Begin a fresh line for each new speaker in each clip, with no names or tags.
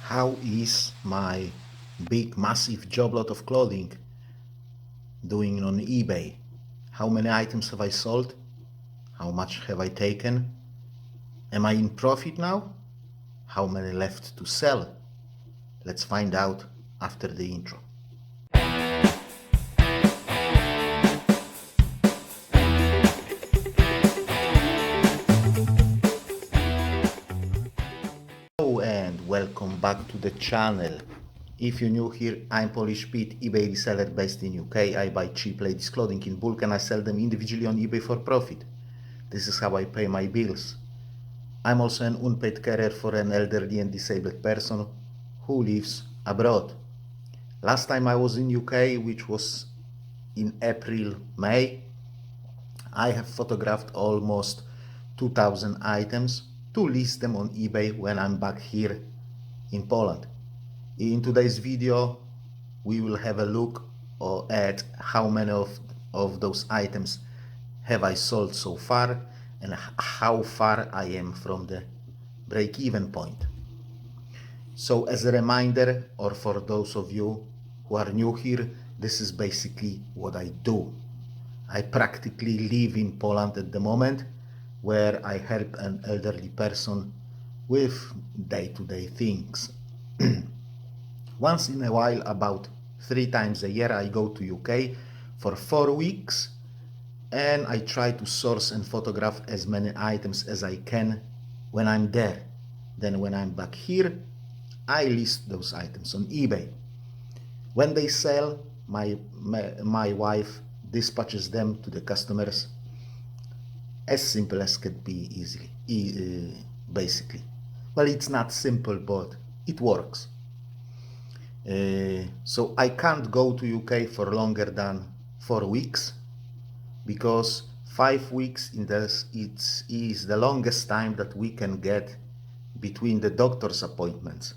How is my big massive job lot of clothing doing on eBay? How many items have I sold? How much have I taken? Am I in profit now? How many left to sell? Let's find out after the intro. Hello and welcome back to the channel. If you're new here, I'm Polish Pete, eBay reseller based in UK. I buy cheap ladies clothing in bulk and I sell them individually on eBay for profit. This is how I pay my bills. I'm also an unpaid carer for an elderly and disabled person who lives abroad. Last time I was in UK, which was in April, May, I have photographed almost 2,000 items to list them on eBay when I'm back here in Poland. In today's video, we will have a look at how many of those items have I sold so far and how far I am from the break-even point. So as a reminder, or for those of you who are new here, this is basically what I do. I practically live in Poland at the moment, where I help an elderly person with day-to-day things. Once in a while, about 3 times a year, I go to UK for 4 weeks and I try to source and photograph as many items as I can when I'm there. Then when I'm back here, I list those items on eBay. When they sell, my wife dispatches them to the customers as simple as could be easily, basically. Well, it's not simple, but it works. So I can't go to UK for longer than 4 weeks because 5 weeks is the longest time that we can get between the doctor's appointments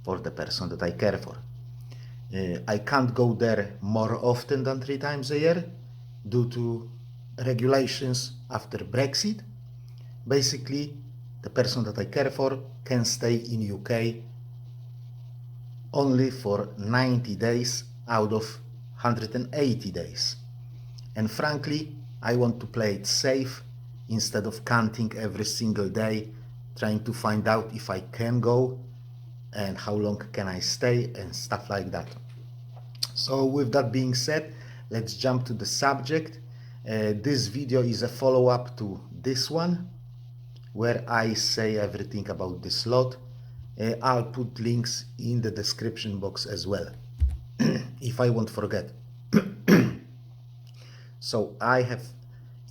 for the person that I care for. I can't go there more often than 3 times a year due to regulations after Brexit. Basically, the person that I care for can stay in UK only for 90 days out of 180 days. And frankly, I want to play it safe instead of counting every single day, trying to find out if I can go and how long can I stay and stuff like that. So with that being said, let's jump to the subject. This video is a follow-up to this one where I say everything about this lot. I'll put links in the description box as well if I won't forget. So I have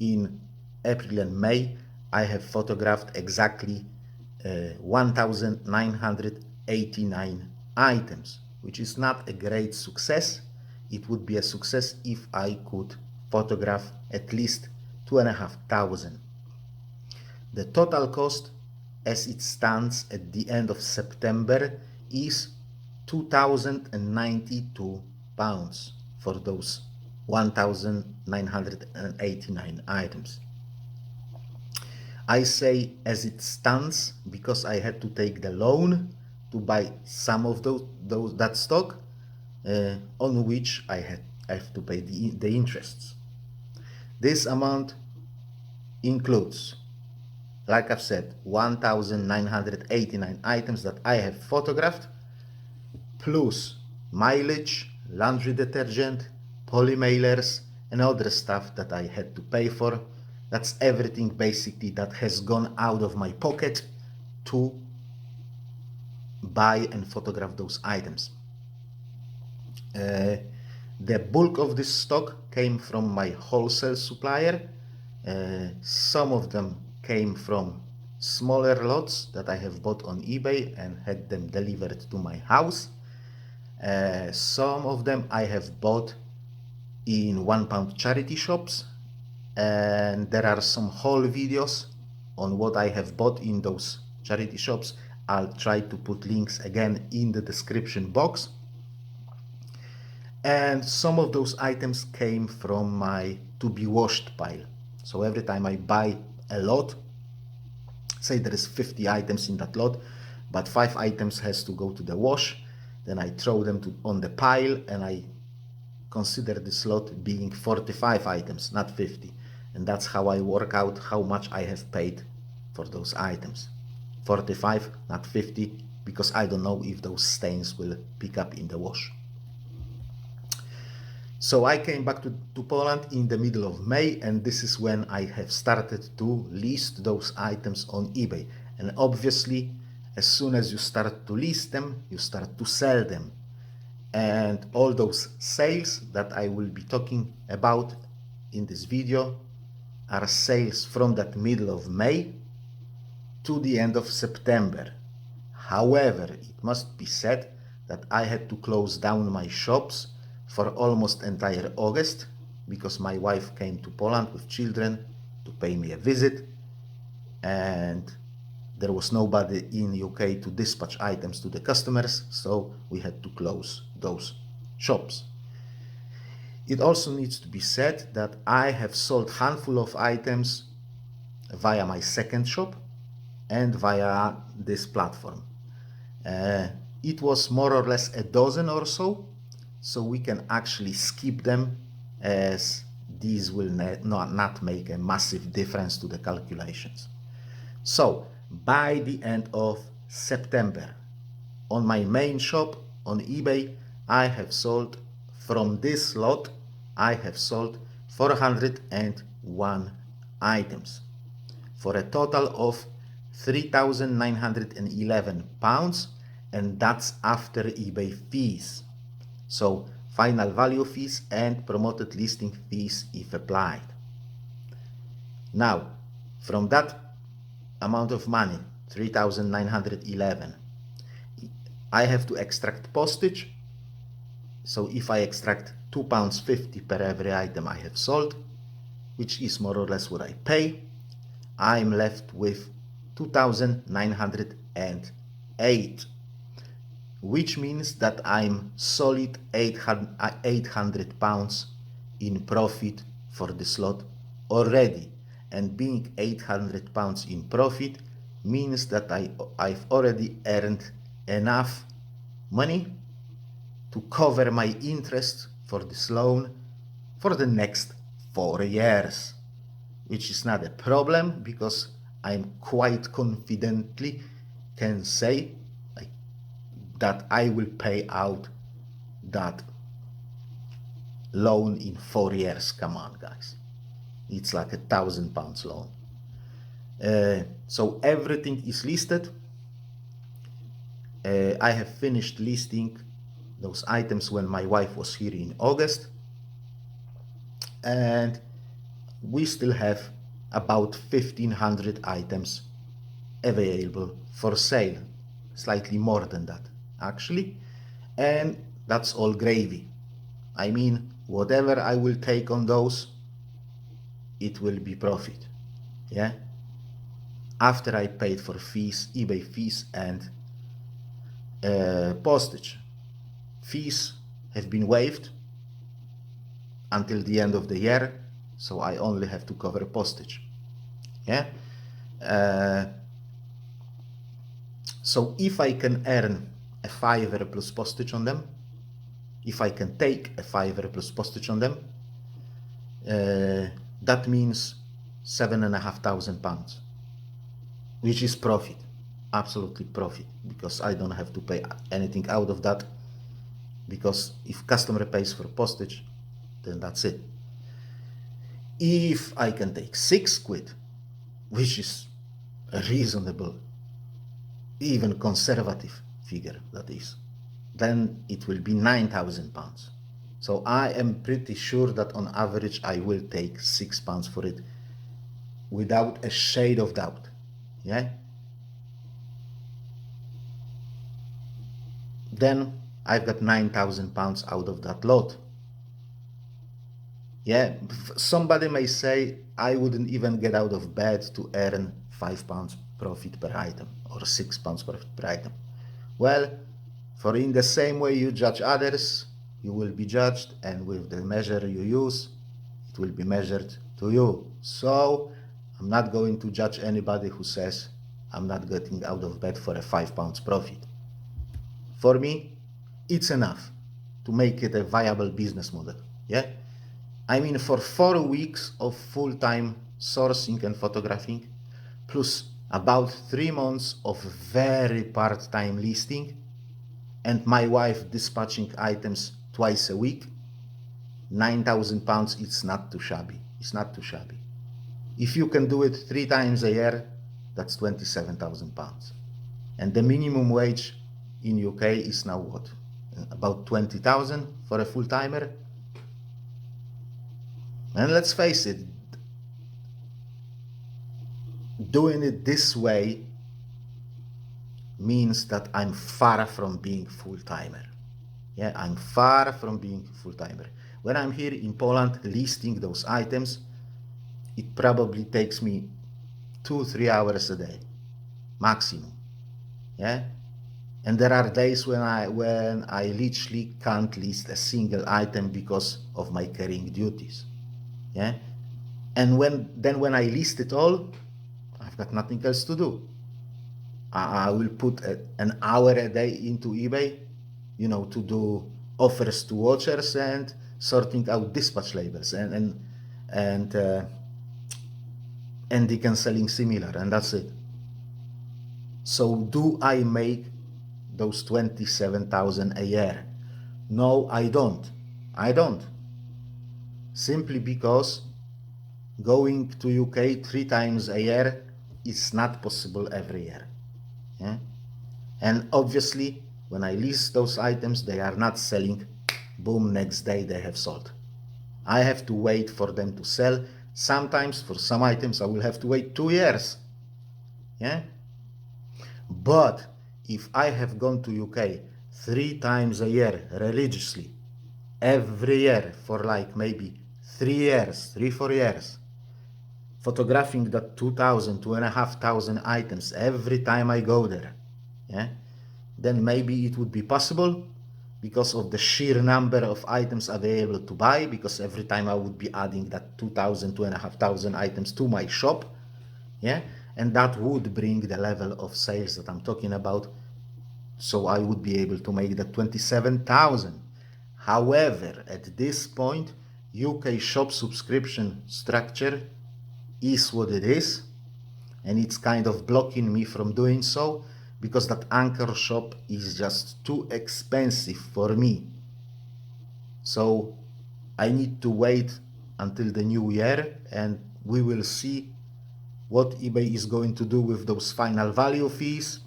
in April and May I have photographed exactly 1,989 items, which is not a great success. It would be a success if I could photograph at least 2,500. The total cost as it stands at the end of September is £2,092 for those 1,989 items. I say as it stands because I had to take the loan to buy some of that stock, on which I have to pay the interests. This amount includes, like I've said, 1,989 items that I have photographed, plus mileage, laundry detergent, polymailers, and other stuff that I had to pay for. That's everything basically that has gone out of my pocket to buy and photograph those items. The bulk of this stock came from my wholesale supplier. Some of them came from smaller lots that I have bought on eBay and had them delivered to my house. Some of them I have bought in £1 charity shops, and there are some haul videos on what I have bought in those charity shops. I'll try to put links again in the description box. And some of those items came from my to be washed pile. So every time I buy a lot, say there is 50 items in that lot, but 5 items has to go to the wash. Then I throw them on the pile, and I consider this lot being 45 items, not 50. And that's how I work out how much I have paid for those items. 45, not 50, because I don't know if those stains will pick up in the wash. So I came back to Poland in the middle of May, and this is when I have started to list those items on eBay. And obviously, as soon as you start to list them, you start to sell them. And all those sales that I will be talking about in this video are sales from that middle of May to the end of September. However, it must be said that I had to close down my shops for almost entire August because my wife came to Poland with children to pay me a visit, and there was nobody in UK to dispatch items to the customers, so we had to close those shops. It also needs to be said that I have sold handful of items via my second shop and via this platform. It was more or less a dozen or so we can actually skip them, as these will not make a massive difference to the calculations. So by the end of September, on my main shop on eBay, I have sold from this lot, I have sold 401 items for a total of £3,911, and that's after eBay fees. So final value fees and promoted listing fees if applied. Now, from that amount of money, 3,911, I have to extract postage. So if I extract £2.50 per every item I have sold, which is more or less what I pay, I'm left with 2,908, which means that I'm solid £800 in profit for this lot already. And being £800 in profit means that I've already earned enough money to cover my interest for this loan for the next 4 years, which is not a problem because I'm quite confidently can say that I will pay out that loan in 4 years. Come on, guys. It's like £1,000 loan. So everything is listed. I have finished listing those items when my wife was here in August, and we still have about 1,500 items available for sale, slightly more than that actually, and that's all gravy. I mean, whatever I will take on those, it will be profit. Yeah, after I paid for fees, eBay fees and postage. Fees have been waived until the end of the year, so I only have to cover postage. Yeah. So if I can earn a £5 plus postage on them, if I can take a £5 plus postage on them, that means £7,500, which is profit, absolutely profit, because I don't have to pay anything out of that, because if customer pays for postage, then that's it. If I can take £6, which is a reasonable, even conservative figure, that is, then it will be £9,000. So I am pretty sure that on average I will take £6 for it without a shade of doubt. Yeah. Then I've got £9,000 out of that lot. Yeah, somebody may say I wouldn't even get out of bed to earn £5 profit per item or £6 profit per item. Well, for in the same way you judge others, you will be judged, and with the measure you use, it will be measured to you. So I'm not going to judge anybody who says I'm not getting out of bed for a £5 profit. For me, it's enough to make it a viable business model. Yeah, I mean, for 4 weeks of full-time sourcing and photographing, plus about 3 months of very part-time listing, and my wife dispatching items twice a week, £9,000, it's not too shabby. It's not too shabby. If you can do it 3 times a year, that's £27,000. And the minimum wage in UK is now what? About 20,000 for a full-timer? And let's face it, doing it this way means that I'm far from being full-timer. Yeah, I'm far from being full-timer. When I'm here in Poland listing those items, it probably takes me 2-3 hours a day, maximum. Yeah, and there are days when I literally can't list a single item because of my carrying duties. Yeah, and when I list it all, I've got nothing else to do. I will put an hour a day into eBay, to do offers to watchers and sorting out dispatch labels and they can selling similar, and that's it. So do I make those 27,000 a year? No, I don't. I don't. Simply because going to UK 3 times a year is not possible every year. Yeah? And obviously, when I list those items, they are not selling. Boom, next day they have sold. I have to wait for them to sell. Sometimes for some items I will have to wait 2 years. Yeah? But if I have gone to UK 3 times a year religiously, every year for like maybe 3, 4 years, photographing that 2,000, 2,500 items every time I go there, yeah, then maybe it would be possible because of the sheer number of items available to buy, because every time I would be adding that 2,000, 2,500 items to my shop, yeah, and that would bring the level of sales that I'm talking about, so I would be able to make that 27,000. However, at this point, UK shop subscription structure is what it is, and it's kind of blocking me from doing so because that anchor shop is just too expensive for me. So I need to wait until the new year, and we will see what eBay is going to do with those final value fees.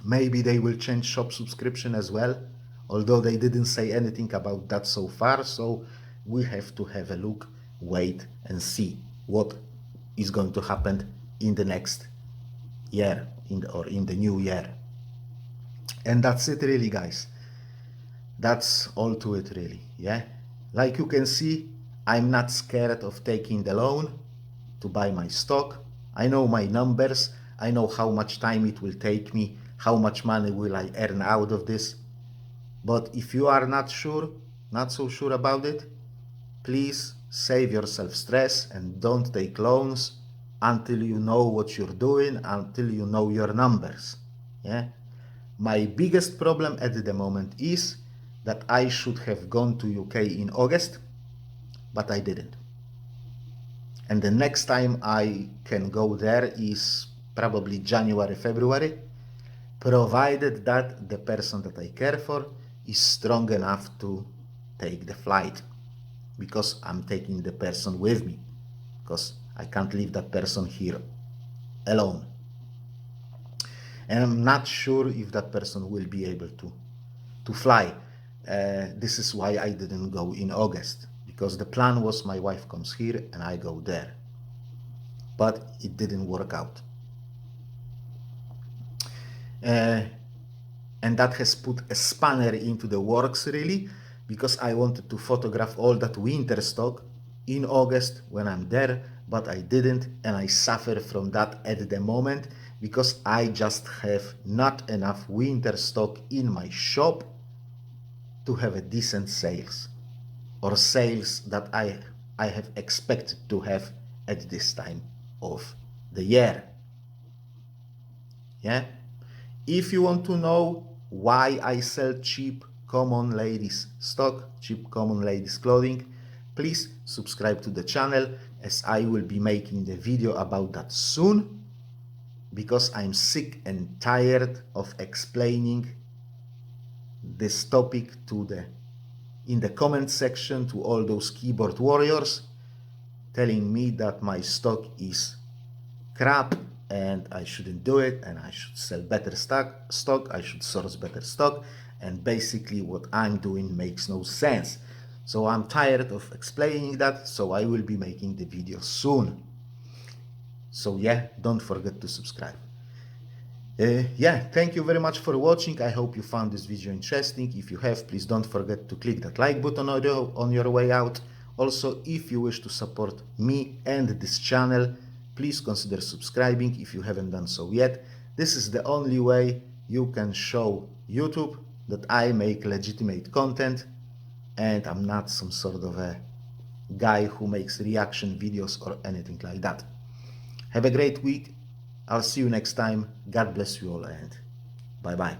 Maybe they will change shop subscription as well, although they didn't say anything about that so far. So we have to have a look, wait and see what is going to happen in the next year, in the new year. And that's it really, guys. That's all to it really. Yeah, like you can see, I'm not scared of taking the loan to buy my stock. I know my numbers. I know how much time it will take me, how much money will I earn out of this. But if you are not so sure about it, please save yourself stress and don't take loans until you know what you're doing, until you know your numbers. Yeah. My biggest problem at the moment is that I should have gone to UK in August, but I didn't. And the next time I can go there is probably January, February, provided that the person that I care for is strong enough to take the flight, because I'm taking the person with me, because I can't leave that person here alone. And I'm not sure if that person will be able to fly. This is why I didn't go in August, because the plan was my wife comes here and I go there. But it didn't work out. And that has put a spanner into the works really, because I wanted to photograph all that winter stock in August when I'm there, but I didn't, and I suffer from that at the moment because I just have not enough winter stock in my shop to have a decent sales, or sales that I have expected to have at this time of the year. Yeah. If you want to know why I sell cheap common ladies stock, cheap common ladies clothing, please subscribe to the channel, as I will be making the video about that soon, because I'm sick and tired of explaining this topic in the comment section to all those keyboard warriors, telling me that my stock is crap and I shouldn't do it, and I should sell better stock, I should source better stock, and basically what I'm doing makes no sense. So I'm tired of explaining that, so I will be making the video soon. So yeah, don't forget to subscribe. Yeah, thank you very much for watching. I hope you found this video interesting. If you have, please don't forget to click that like button on your way out. Also, if you wish to support me and this channel, please consider subscribing if you haven't done so yet. This is the only way you can show YouTube that I make legitimate content and I'm not some sort of a guy who makes reaction videos or anything like that. Have a great week. I'll see you next time. God bless you all, and bye bye.